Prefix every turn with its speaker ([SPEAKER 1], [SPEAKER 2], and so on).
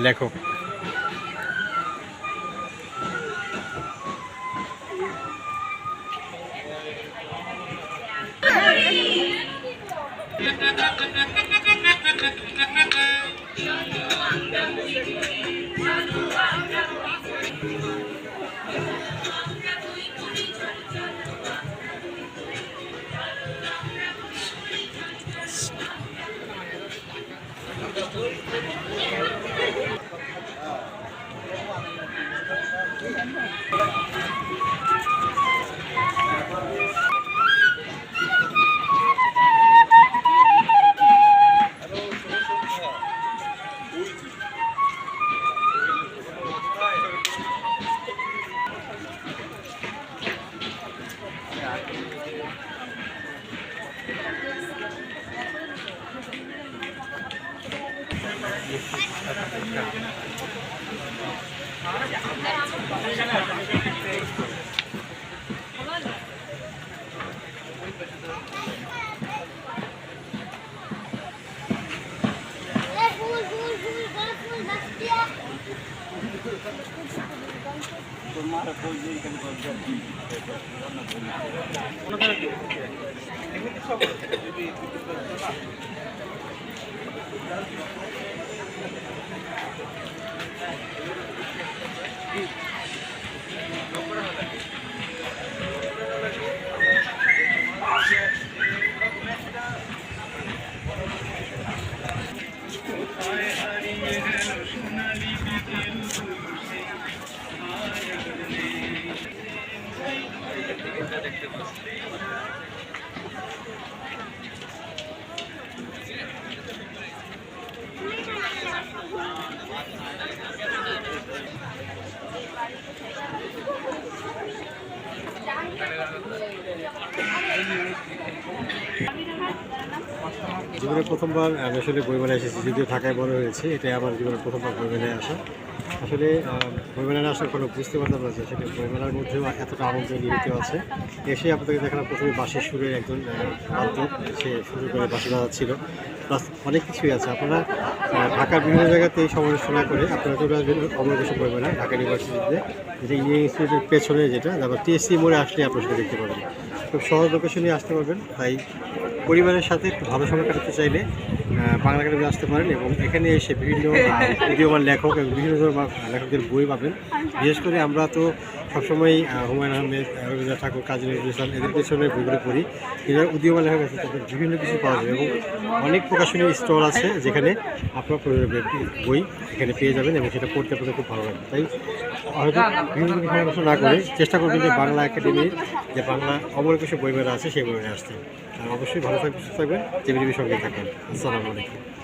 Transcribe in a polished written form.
[SPEAKER 1] লেখক। জীবনে প্রথমবার আমি আসলে বইমেলায় এসেছি, যদিও ঢাকায় বড় হয়েছে, এটাই আমার জীবনের প্রথমবার বইমেলায় আসা। আসলে বইমেলায় আসার কোনো বুঝতে পারতাম না যে আসলে বইমেলার মধ্যেও এতটা আনন্দ নিহিত আছে। এসে আপনাদেরকে দেখালাম প্রথমে বাঁশির সুরের একজন বাদক, সে শুরু করে বাঁশি বাজাচ্ছিল, প্লাস অনেক কিছুই আছে। আপনারা ঢাকার বিভিন্ন জায়গাতে এই সমালোচনা করে আপনারা চলে আসবেন অমর একুশে বইমেলা ঢাকা ইউনিভার্সিটিতে, যেটা ইঞ্জিনিয়ারিং ইনস্টিটিউটের পেছনে, যেটা তারপর টিএসসি মোড়ে আসলে আপনার সেটা দেখতে পাবেন। খুব সহজ লোকেশনে আসতে পারবেন। তাই পরিবারের সাথে একটু ভালো সময় কাটাতে চাইলে বাংলা একাডেমি আসতে পারেন এবং এখানে এসে বিভিন্ন উদীয়মান লেখক এবং বিভিন্ন ধরনের লেখকদের বই পাবেন। বিশেষ করে আমরা তো সবসময় হুমায়ুন আহমেদ, রবীন্দ্রনাথ ঠাকুর, কাজী নজরুল ইসলাম এদের পেছনে বইগুলো পড়ি। এরা উদীয়মান লেখক আছে, তাদের বিভিন্ন কিছু পাওয়া যায় এবং অনেক প্রকাশনী স্টল আছে যেখানে আপনার বই এখানে পেয়ে যাবেন এবং সেটা পড়তে পড়তে খুব ভালো লাগবে। তাই হয়তো বিভিন্ন কিছু সমালোচনা না করে চেষ্টা করবেন যে বাংলা একাডেমির যে বাংলা অমর একুশে বইমেলা আছে সেই বইমেলায় আসতে। আর অবশ্যই ভালো থাকবেন, সুস্থ থাকবেন, টিভির সঙ্গে থাকবেন। আসসালামু আলাইকুম।